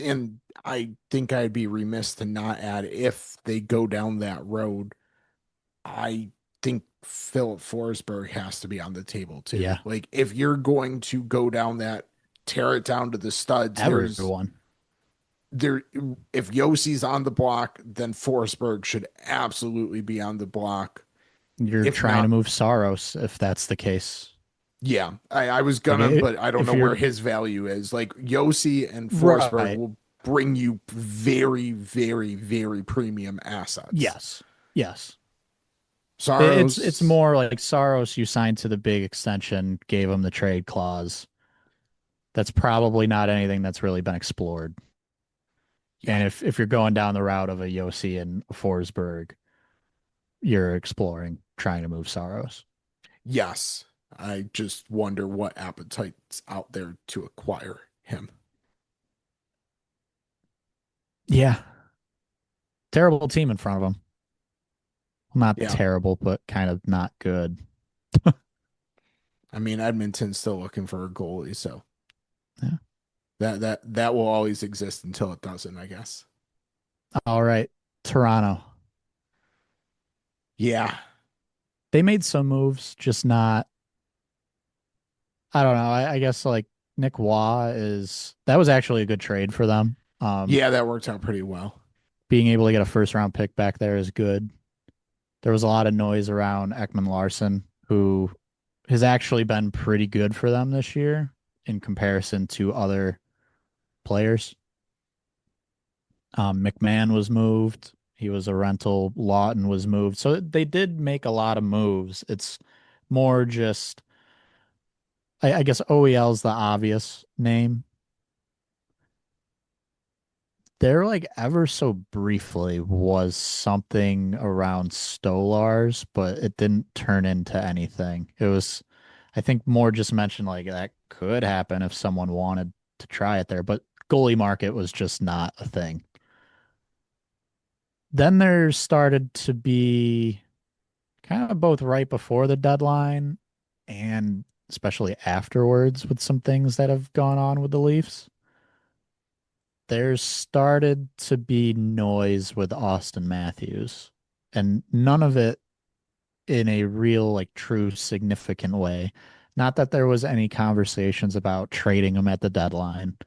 And I think I'd be remiss to not add, if they go down that road, I think Philip Forsberg has to be on the table too. Yeah, Like, if you're going to go down that, tear it down to the studs, everyone. there if Yossi's on the block, then Forsberg should absolutely be on the block. You're If trying to not, move Saros if that's the case. yeah, I was Like gonna, but I don't if know where you're his value is. Like, Yossi and Forsberg right, will bring you very, very, very premium assets. yes, yes. It's Saros, more like Saros you signed to the big extension, gave him the trade clause. That's probably not anything that's really been explored. yeah, And if you're going down the route of a Yossi and a Forsberg, you're exploring trying to move Saros. yes. I just wonder what appetite's out there to acquire him. Yeah, terrible team in front of him. Not Yeah, terrible, but kind of not good. I mean, Edmonton's still looking for a goalie, so Yeah. that will always exist until it doesn't, I guess. All right, Toronto. Yeah, They made some moves, just not. I don't know. I guess like Nick Waugh is that was actually a good trade for them. yeah, that worked out pretty well. Being able to get a first round pick back there is good. There was a lot of noise around Ekman Larson, who has actually been pretty good for them this year in comparison to other players. McMahon was moved. He was a rental. Lawton was moved. So they did make a lot of moves. It's more just, I guess OEL is the obvious name. There, like ever so briefly, was something around Stolars, but it didn't turn into anything. It was, I think, more just mentioned like that could happen if someone wanted to try it there, but goalie market was just not a thing. Then there started to be kind of both right before the deadline and especially afterwards with some things that have gone on with the Leafs. There's started to be noise with Austin Matthews, and none of it in a real, like, true significant way. Not that there was any conversations about trading him at the deadline,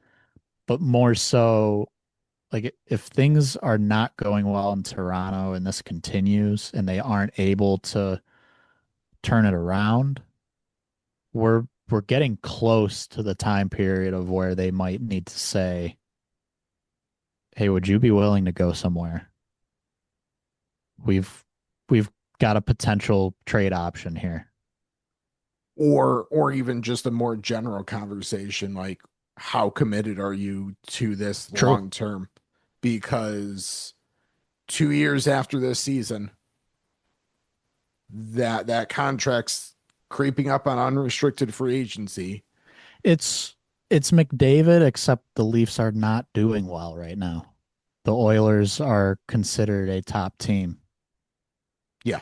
but more so, like, if things are not going well in Toronto and this continues and they aren't able to turn it around, we're getting close to the time period of where they might need to say, "Hey, would you be willing to go somewhere? We've we've got a potential trade option here." Or even just a more general conversation, like, how committed are you to this True. long term? Because 2 years after this season, that contract's creeping up on unrestricted free agency. It's it's McDavid, except the Leafs are not doing well right now. The Oilers are considered a top team. Yeah,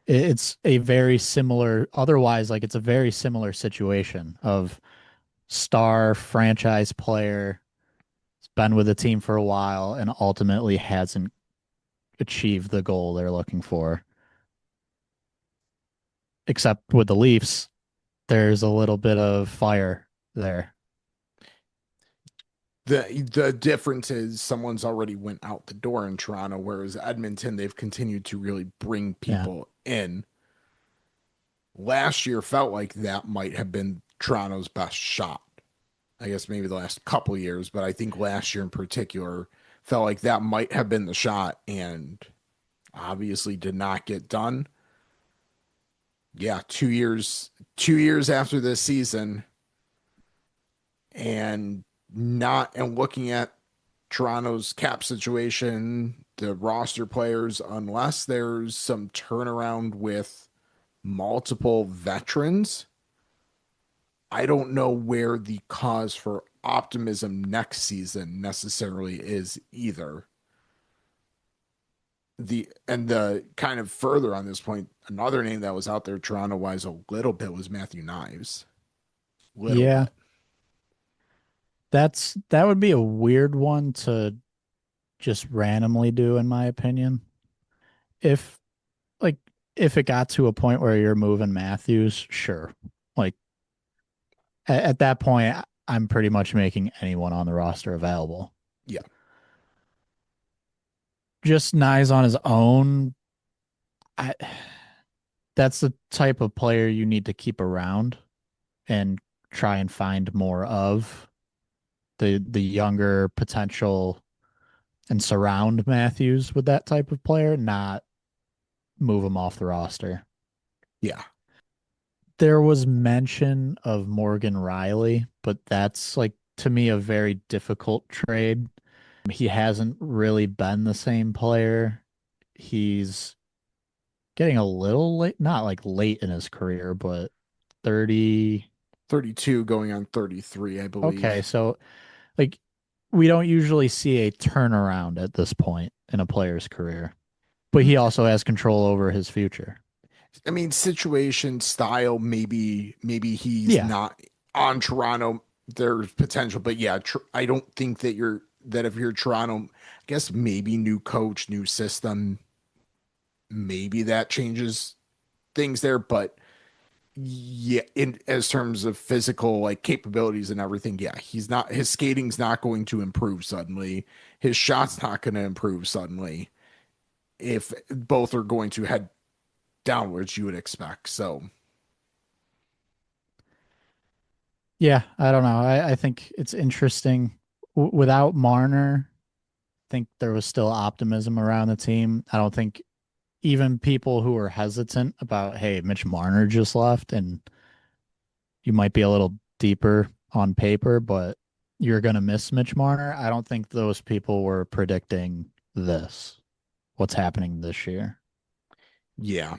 It's a very similar, otherwise, like it's a very similar situation of star franchise player, has been with the team for a while and ultimately hasn't achieved the goal they're looking for. Except with the Leafs, there's a little bit of fire there. The difference is someone's already went out the door in Toronto, whereas Edmonton, they've continued to really bring Yeah. people in. Last year felt like that might have been Toronto's best shot. I guess maybe the last couple years, but I think last year in particular felt like that might have been the shot and obviously did not get done. Yeah, 2 years after this season and not and looking at Toronto's cap situation, the roster players, unless there's some turnaround with multiple veterans, I don't know where the cause for optimism next season necessarily is either. The kind of further on this point, another name that was out there Toronto wise a little bit was Matthew Knives. Little Yeah. bit. That would be a weird one to just randomly do, in my opinion. If like if it got to a point where you're moving Matthews, sure. Like at that point, I'm pretty much making anyone on the roster available. Yeah. Just Nyes on his own, I that's the type of player you need to keep around and try and find more of the younger potential and surround Matthews with that type of player, not move him off the roster. Yeah. There was mention of Morgan Riley, but that's like to me a very difficult trade. He hasn't really been the same player. He's getting a little late, not like late in his career, but 30. 32 going on 33, I Okay, believe. so like we don't usually see a turnaround at this point in a player's career, but he also has control over his future. I mean, situation, style, maybe he's Yeah. not on Toronto. There's potential, but yeah, I don't think that if you're Toronto, I guess maybe new coach, new system, maybe that changes things there. But yeah, in as terms of physical like capabilities and everything, yeah, his skating's not going to improve suddenly. His shot's not going to improve suddenly. If both are going to head downwards, you would expect. So Yeah, I don't know. I think it's interesting. Without Marner, I think there was still optimism around the team. I don't think even people who were hesitant about, hey, Mitch Marner just left and you might be a little deeper on paper, but you're going to miss Mitch Marner. I don't think those people were predicting this, what's happening this year. yeah,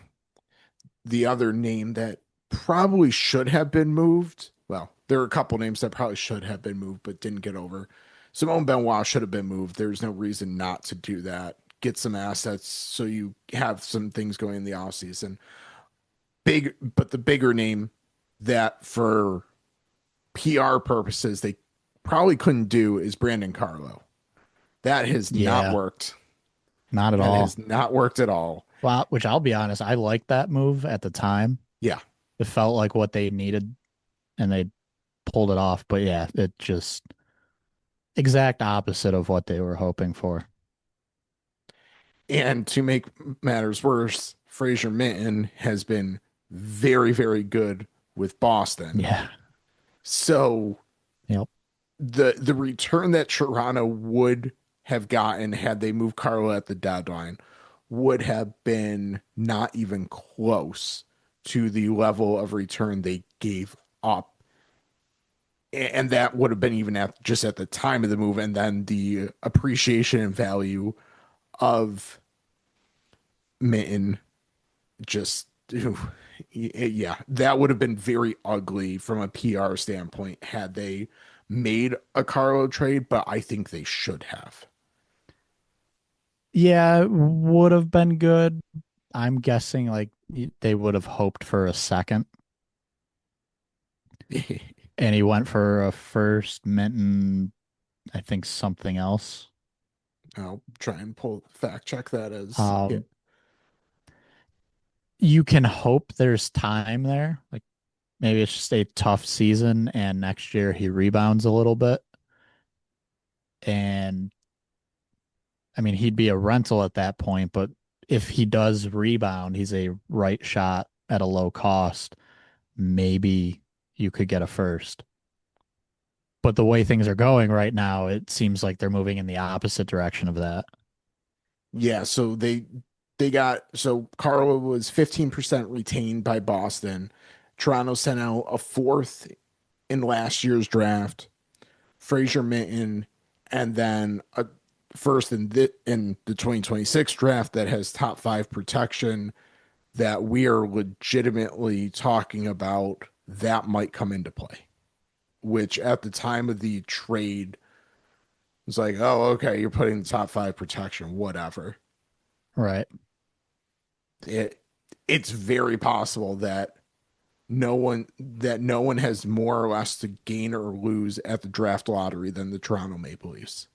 the other name that probably should have been moved. Well, there are a couple names that probably should have been moved but didn't get over. Simone Benoit should have been moved. There's no reason not to do that. Get some assets so you have some things going in the offseason. But the bigger name that for PR purposes they probably couldn't do is Brandon Carlo. That has not Yeah, worked. not at That has all. not worked at all. Well, which I'll be honest, I liked that move at the time. Yeah. It felt like what they needed and they pulled it off. But yeah, it just exact opposite of what they were hoping for. And to make matters worse, Fraser Minton has been very, very good with Boston. Yeah. So Yep. the return that Toronto would have gotten had they moved Carlo at the deadline would have been not even close to the level of return they gave up. And that would have been even at just at the time of the move, and then the appreciation and value of Minton just yeah, that would have been very ugly from a PR standpoint had they made a Carlo trade, but I think they should have. Yeah, it would have been good. I'm guessing like They would have hoped for a second, and he went for a first, Minton, I think something else. I'll try and pull fact check that as yeah. Um, you can hope there's time there. Like maybe it's just a tough season, and next year he rebounds a little bit. And I mean, he'd be a rental at that point, but if he does rebound, he's a right shot at a low cost. Maybe you could get a first. But the way things are going right now, it seems like they're moving in the opposite direction of that. Yeah, so they got so Carlo was 15% retained by Boston. Toronto sent out a fourth in last year's draft, Fraser Minton, and then a first in the 2026 draft that has top five protection that we are legitimately talking about that might come into play. Which at the time of the trade was like, oh, okay, you're putting the top five protection, whatever. Right. It it's very possible that no one has more or less to gain or lose at the draft lottery than the Toronto Maple Leafs.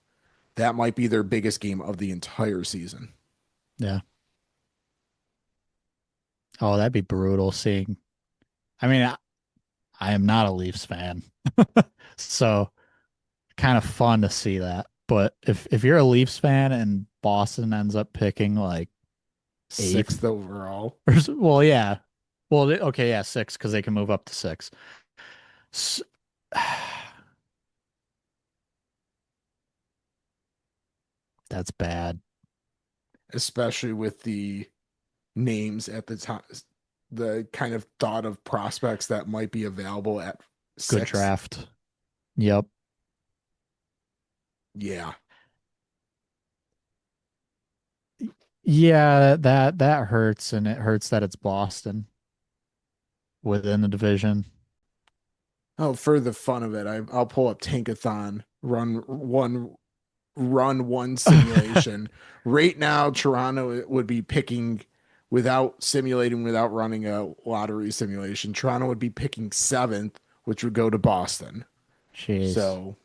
That might be their biggest game of the entire season. Yeah. Oh, that'd be brutal seeing. I mean, I am not a Leafs fan. So kind of fun to see that. But if you're a Leafs fan and Boston ends up picking like Sixth eighth, overall. or well, yeah, well, okay, yeah, six because they can move up to six. S- That's bad. Especially with the names at the time, the kind of thought of prospects that might be available at Good six. draft. Yep. Yeah. Yeah, that hurts, and it hurts that it's Boston within the division. Oh, for the fun of it, I'll pull up Tankathon, run one simulation. Right now, Toronto would be picking without running a lottery simulation. Toronto would be picking seventh, which would go to Boston. Jeez. So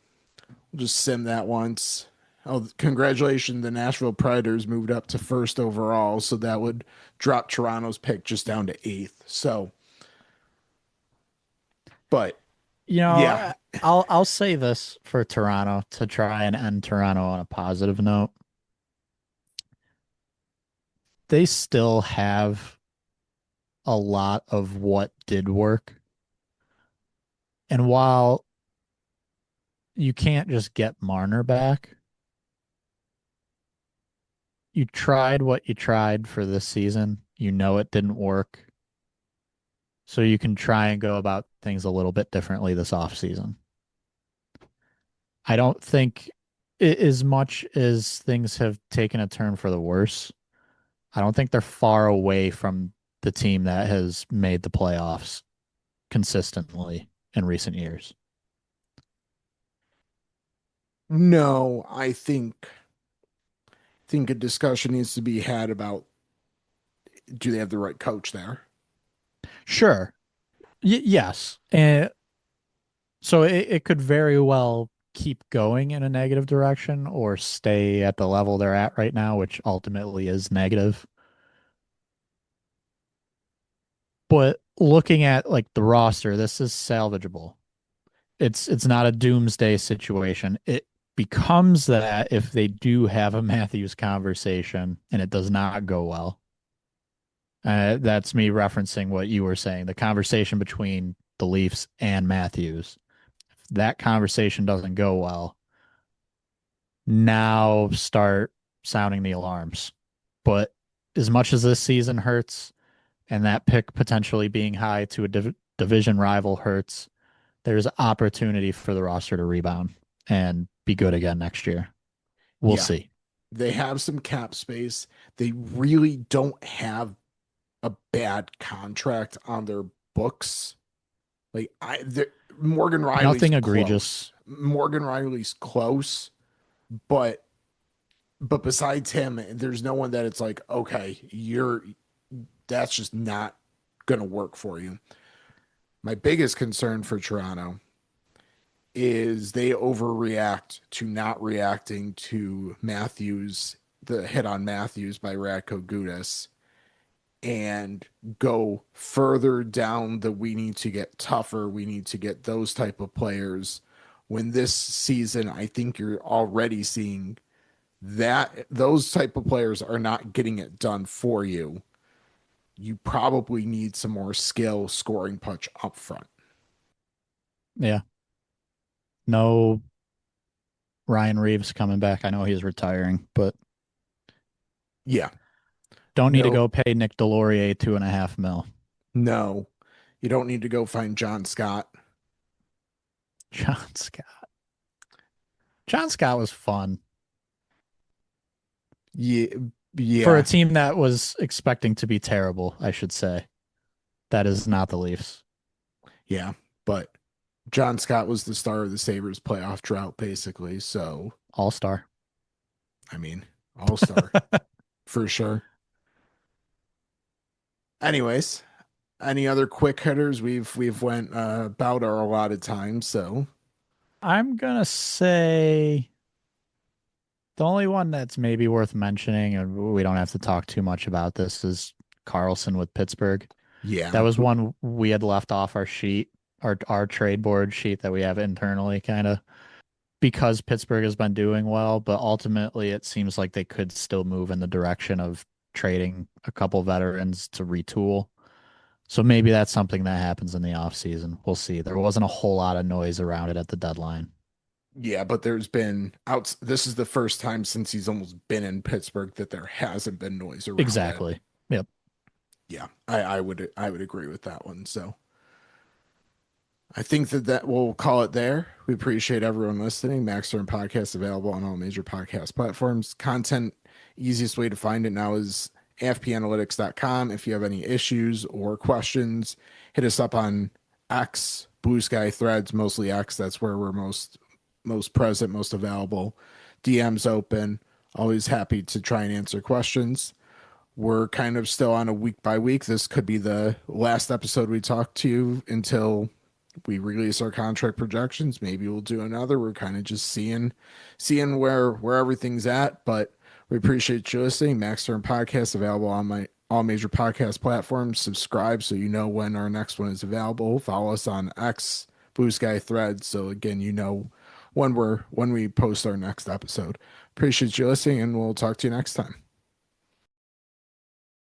we'll just sim that once. Oh, congratulations. The Nashville Predators moved up to first overall. So that would drop Toronto's pick just down to eighth. So, but You know, yeah, I'll say this for Toronto to try and end Toronto on a positive note. They still have a lot of what did work. And while you can't just get Marner back, you tried what you tried for this season. You know it didn't work. So you can try and go about things a little bit differently this offseason. I don't think as much as things have taken a turn for the worse, I don't think they're far away from the team that has made the playoffs consistently in recent years. no, I think a discussion needs to be had about do they have the right coach there? Sure. Yes. And so it could very well keep going in a negative direction or stay at the level they're at right now, which ultimately is negative. But looking at like the roster, this is salvageable. It's not a doomsday situation. It becomes that if they do have a Matthews conversation and it does not go well. That's me referencing what you were saying, the conversation between the Leafs and Matthews. If that conversation doesn't go well, now start sounding the alarms. But as much as this season hurts and that pick potentially being high to a division rival hurts, there's opportunity for the roster to rebound and be good again next year. We'll Yeah, see. they have some cap space. They really don't have a bad contract on their books. Like Morgan Riley's Nothing close. egregious. Morgan Riley's close, but besides him, there's no one that it's like, okay, That's just not going to work for you. My biggest concern for Toronto is they overreact to not reacting to Matthews, the hit on Matthews by Radko Gudas, and go further down the we need to get tougher, we need to get those type of players. When this season, I think you're already seeing that those type of players are not getting it done for you. You probably need some more skill scoring punch up front. Yeah. No Ryan Reeves coming back. I know he's retiring, but Yeah. don't need to No, go pay Nick Delorier 2.5 mil. no. You don't need to go find John Scott. John Scott. John Scott was fun Yeah, for a yeah, team that was expecting to be terrible, I should say. That is not the Leafs. yeah. But John Scott was the star of the Sabres playoff drought, basically. So, All-star. I mean, all-star for sure. Anyways, any other quick hitters? We've went about our allotted time, so I'm gonna say the only one that's maybe worth mentioning, and we don't have to talk too much about this, is Carlson with Pittsburgh. That yeah. was one we had left off our sheet, our trade board sheet that we have internally, kind of because Pittsburgh has been doing well, but ultimately it seems like they could still move in the direction of trading a couple veterans to retool. So maybe that's something that happens in the offseason. We'll see. There wasn't a whole lot of noise around it at the deadline. Yeah, but there's been out. This is the first time since he's almost been in Pittsburgh that there hasn't been noise around it. Exactly. Yep. Yeah, I would agree with that one. So I think that we'll call it there. We appreciate everyone listening. Max Stern Podcast available on all major podcast platforms. Content easiest way to find it now is afpanalytics.com. If you have any issues or questions, hit us up on X, Blue Sky Threads, mostly X. That's where we're most present, most available. DMs open. Always happy to try and answer questions. We're kind of still on a week by week. This could be the last episode we talk to you until we release our contract projections. Maybe we'll do another. We're kind of just seeing where everything's at. But we appreciate you listening. Max Stern Podcast available on my all major podcast platforms. Subscribe so you know when our next one is available. Follow us on X, Blue Sky Threads. So again, you know when we post our next episode. Appreciate you listening, and we'll talk to you next time.